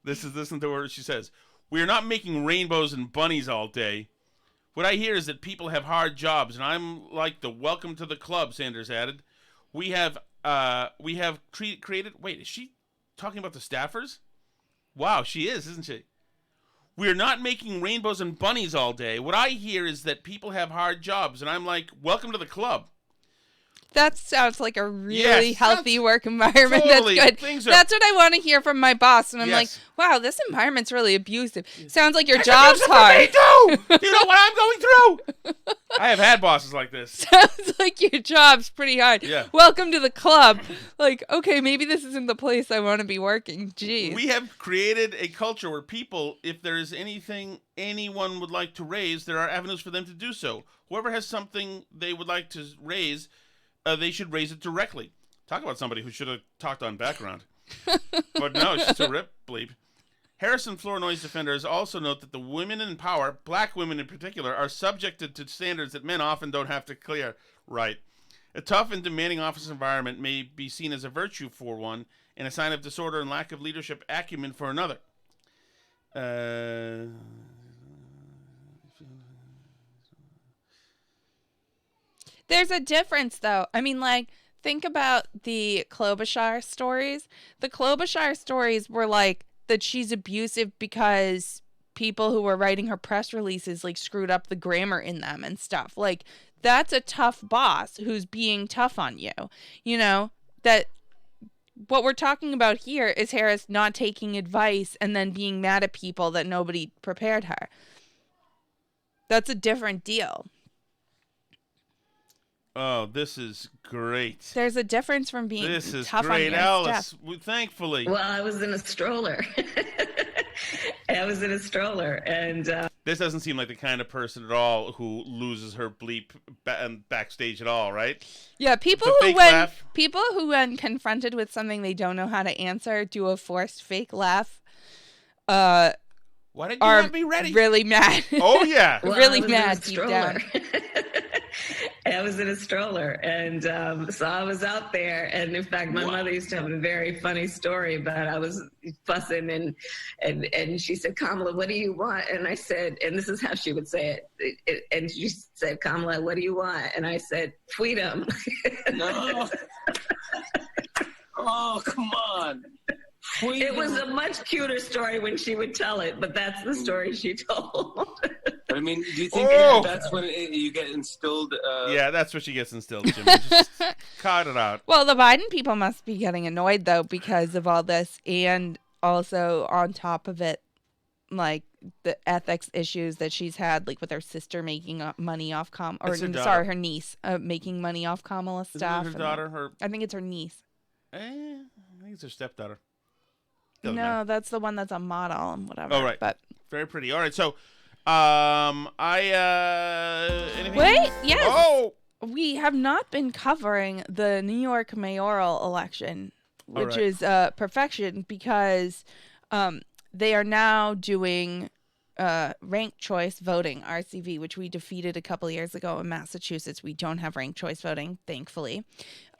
Listen to what she says. We are not making rainbows and bunnies all day. What I hear is that people have hard jobs, and I'm like the welcome to the club, Sanders added. We have created... Wait, is she talking about the staffers? Wow, she is, isn't she? We're not making rainbows and bunnies all day. What I hear is that people have hard jobs, and I'm like, welcome to the club. That sounds like a really healthy work environment. Totally. That's good. That's what I want to hear from my boss. And I'm like, wow, this environment's really abusive. Sounds like your job's hard. Do you know what I'm going through? I have had bosses like this. Sounds like your job's pretty hard. Yeah. Welcome to the club. Like, okay, maybe this isn't the place I want to be working. Jeez. We have created a culture where people, if there is anything anyone would like to raise, there are avenues for them to do so. Whoever has something they would like to raise, they should raise it directly. Talk about somebody who should have talked on background. But no, she's a rip bleep. Harris and Flournoy's defenders also note that the women in power, black women in particular, are subjected to standards that men often don't have to clear. Right. A tough and demanding office environment may be seen as a virtue for one and a sign of disorder and lack of leadership acumen for another. There's a difference, though. I mean, like, think about the Klobuchar stories. The Klobuchar stories were like that she's abusive because people who were writing her press releases, like, screwed up the grammar in them and stuff. Like, that's a tough boss who's being tough on you. You know, that what we're talking about here is Harris not taking advice and then being mad at people that nobody prepared her. That's a different deal. Oh, this is great. There's a difference from being this is tough great, on your Alice. stuff. Thankfully. Well, I was in a stroller. And this doesn't seem like the kind of person at all who loses her bleep backstage at all, right? Yeah, people who when confronted with something they don't know how to answer do a forced fake laugh. Why didn't you have me ready? Really mad. Oh yeah, well, really mad deep down. I was in a stroller, and so I was out there. And in fact, my mother used to have a very funny story about I was fussing, and she said, "Kamala, what do you want?" And I said, and this is how she would say it. And she said, "Kamala, what do you want?" And I said, "Freedom." No. Oh, come on. Freedom. It was a much cuter story when she would tell it, but that's the story she told. I mean, do you think that's when you get instilled? Yeah, that's what she gets instilled, Jimmy. Just cut it out. Well, the Biden people must be getting annoyed, though, because of all this. And also, on top of it, like, the ethics issues that she's had, like with her sister making money off her niece making money off Kamala stuff. Isn't it her daughter? I think it's her niece. I think it's her stepdaughter. No, that's the one that's a model and whatever. Oh, right. But very pretty. All right, so anything? Wait, yes. Oh, we have not been covering the New York mayoral election, which is perfection because they are now doing ranked choice voting, RCV, which we defeated a couple years ago in Massachusetts. We don't have ranked choice voting, thankfully.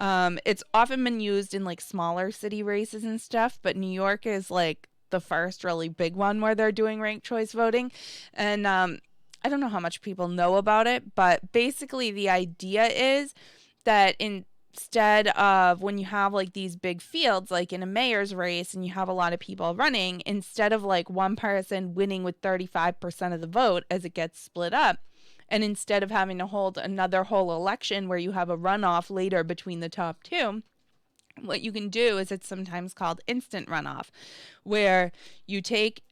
It's often been used in like smaller city races and stuff, but New York is like the first really big one where they're doing ranked choice voting. And I don't know how much people know about it, but basically the idea is that instead of when you have like these big fields, like in a mayor's race and you have a lot of people running, instead of like one person winning with 35% of the vote as it gets split up, and instead of having to hold another whole election where you have a runoff later between the top two, what you can do is it's sometimes called instant runoff, where you take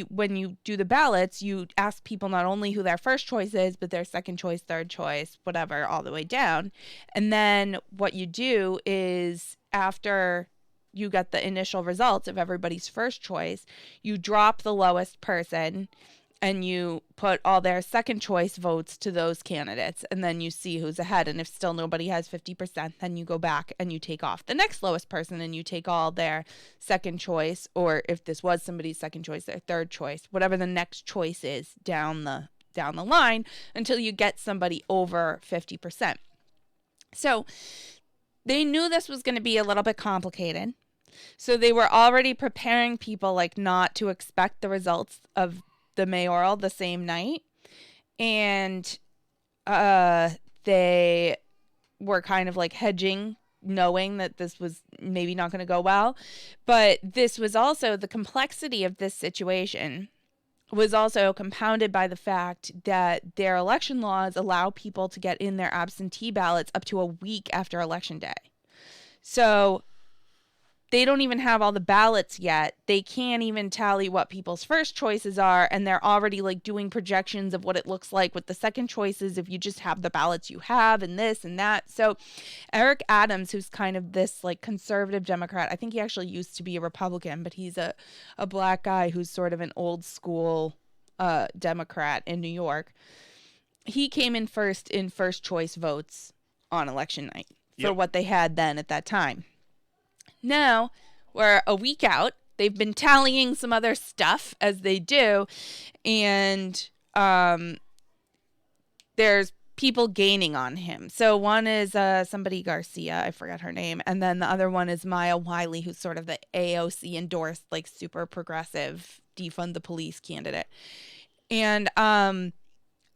when you do the ballots, you ask people not only who their first choice is, but their second choice, third choice, whatever, all the way down. And then what you do is after you get the initial results of everybody's first choice, you drop the lowest person and you put all their second choice votes to those candidates, and then you see who's ahead. And if still nobody has 50%, then you go back and you take off the next lowest person and you take all their second choice, or if this was somebody's second choice, their third choice, whatever the next choice is down the line until you get somebody over 50%. So they knew this was going to be a little bit complicated. So they were already preparing people like not to expect the results of the mayoral the same night, and they were kind of like hedging, knowing that this was maybe not going to go well. But this was also the complexity of this situation was also compounded by the fact that their election laws allow people to get in their absentee ballots up to a week after election day. So they don't even have all the ballots yet. They can't even tally what people's first choices are, and they're already like doing projections of what it looks like with the second choices if you just have the ballots you have and this and that. So Eric Adams, who's kind of this like conservative Democrat, I think he actually used to be a Republican, but he's a black guy who's sort of an old school Democrat in New York. He came in first choice votes on election night for what they had then at that time. Now, we're a week out. They've been tallying some other stuff as they do, and there's people gaining on him. So one is somebody Garcia, I forgot her name, and then the other one is Maya Wiley, who's sort of the AOC endorsed, like super progressive, defund the police candidate. And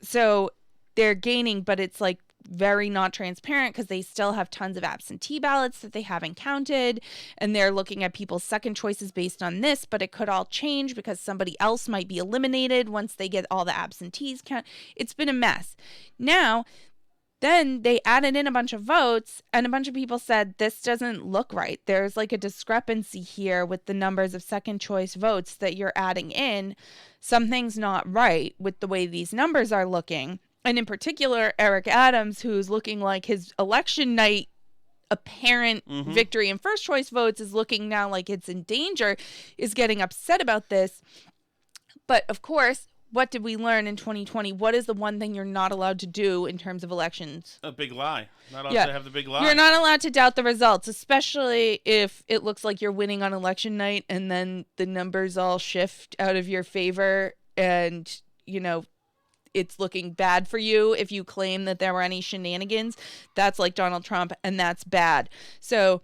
so they're gaining, but it's like very not transparent because they still have tons of absentee ballots that they haven't counted, and they're looking at people's second choices based on this, but it could all change because somebody else might be eliminated once they get all the absentees count. It's been a mess. Now, then they added in a bunch of votes, and a bunch of people said, this doesn't look right. There's like a discrepancy here with the numbers of second choice votes that you're adding in. Something's not right with the way these numbers are looking. And in particular, Eric Adams, who's looking like his election night apparent victory in first choice votes is looking now like it's in danger, is getting upset about this. But of course, what did we learn in 2020? What is the one thing you're not allowed to do in terms of elections? A big lie. Not allowed to have the big lie. You're not allowed to doubt the results, especially if it looks like you're winning on election night and then the numbers all shift out of your favor and, you know, it's looking bad for you if you claim that there were any shenanigans. That's like Donald Trump, and that's bad. So,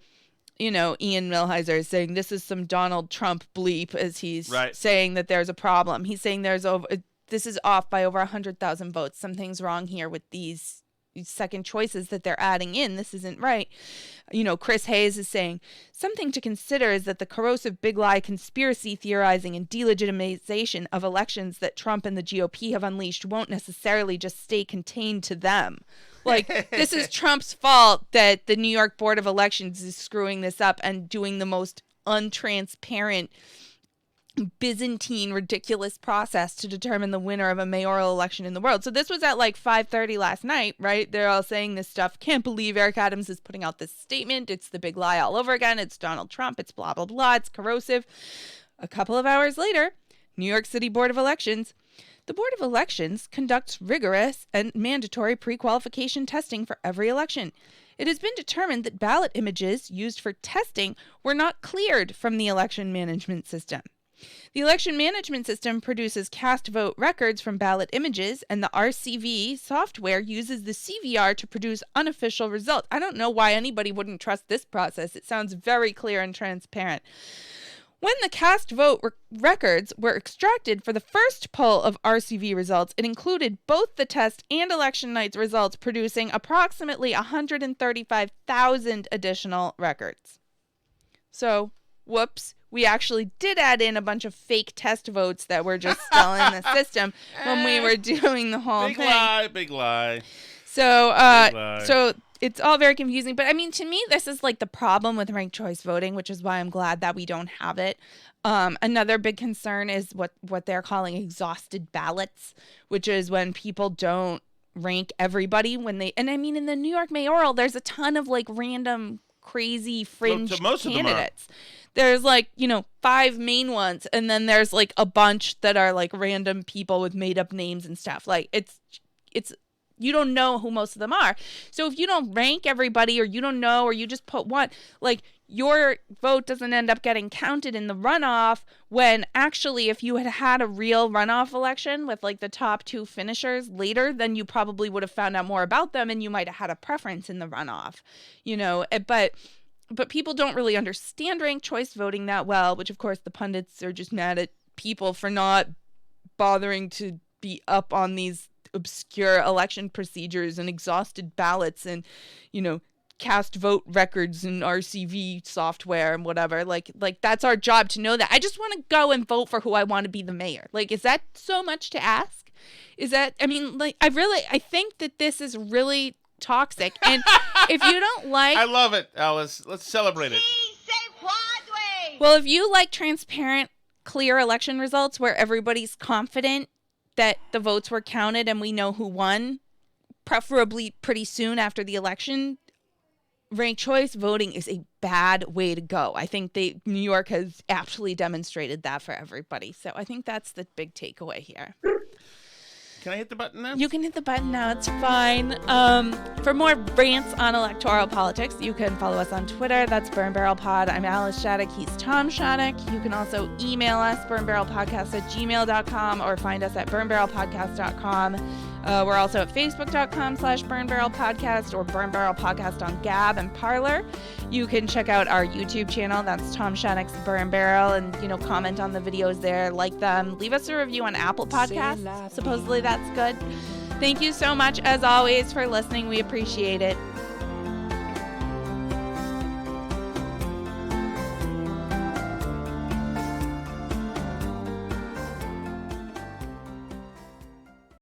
you know, Ian Millhiser is saying this is some Donald Trump bleep as he's saying that there's a problem. He's saying this is off by over 100,000 votes. Something's wrong here with these second choices that they're adding in. This isn't right. You know, Chris Hayes is saying something to consider is that the corrosive big lie conspiracy theorizing and delegitimization of elections that Trump and the GOP have unleashed won't necessarily just stay contained to them. Like, this is Trump's fault that the New York Board of Elections is screwing this up and doing the most untransparent Byzantine, ridiculous process to determine the winner of a mayoral election in the world. So this was at like 5:30 last night, right? They're all saying this stuff. Can't believe Eric Adams is putting out this statement. It's the big lie all over again. It's Donald Trump. It's blah, blah, blah. It's corrosive. A couple of hours later, New York City Board of Elections. The Board of Elections conducts rigorous and mandatory pre-qualification testing for every election. It has been determined that ballot images used for testing were not cleared from the election management system. The election management system produces cast vote records from ballot images, and the RCV software uses the CVR to produce unofficial results. I don't know why anybody wouldn't trust this process. It sounds very clear and transparent. When the cast vote records were extracted for the first poll of RCV results, it included both the test and election night's results, producing approximately 135,000 additional records. So, whoops. We actually did add in a bunch of fake test votes that were just still in the system when we were doing the whole thing. Big lie. So, Big lie. So it's all very confusing. But I mean, to me, this is like the problem with ranked choice voting, which is why I'm glad that we don't have it. Another big concern is what they're calling exhausted ballots, which is when people don't rank everybody and I mean, in the New York mayoral, there's a ton of like random, crazy fringe candidates. There's like, 5 main ones, and then there's like a bunch that are like random people with made up names and stuff. Like it's you don't know who most of them are. So if you don't rank everybody, or you don't know, or you just put one, like your vote doesn't end up getting counted in the runoff, when actually if you had a real runoff election with like the top 2 finishers later, then you probably would have found out more about them, and you might have had a preference in the runoff, But people don't really understand ranked choice voting that well, which of course the pundits are just mad at people for not bothering to be up on these obscure election procedures and exhausted ballots and, cast vote records and RCV software and whatever. Like that's our job to know that. I just want to go and vote for who I want to be the mayor. Like, is that so much to ask? I think that this is really toxic, and if you don't like, I love it, Alice. Let's celebrate it. Well, if you like transparent, clear election results where everybody's confident that the votes were counted and we know who won, preferably pretty soon after the election, ranked choice voting is a bad way to go. I think New York has actually demonstrated that for everybody. So I think that's the big takeaway here. Can I hit the button now? You can hit the button now. It's fine. For more rants on electoral politics, you can follow us on Twitter. That's Burn Barrel Pod. I'm Alice Shattuck. He's Tom Shattuck. You can also email us, burnbarrelpodcast@gmail.com, or find us at burnbarrelpodcast.com. We're also at facebook.com/burnbarrelpodcast or Burn Barrel Podcast on Gab and Parler. You can check out our YouTube channel. That's Tom Shattuck's Burn Barrel, and comment on the videos there, like them. Leave us a review on Apple Podcasts. Supposedly that's good. Thank you so much, as always, for listening. We appreciate it.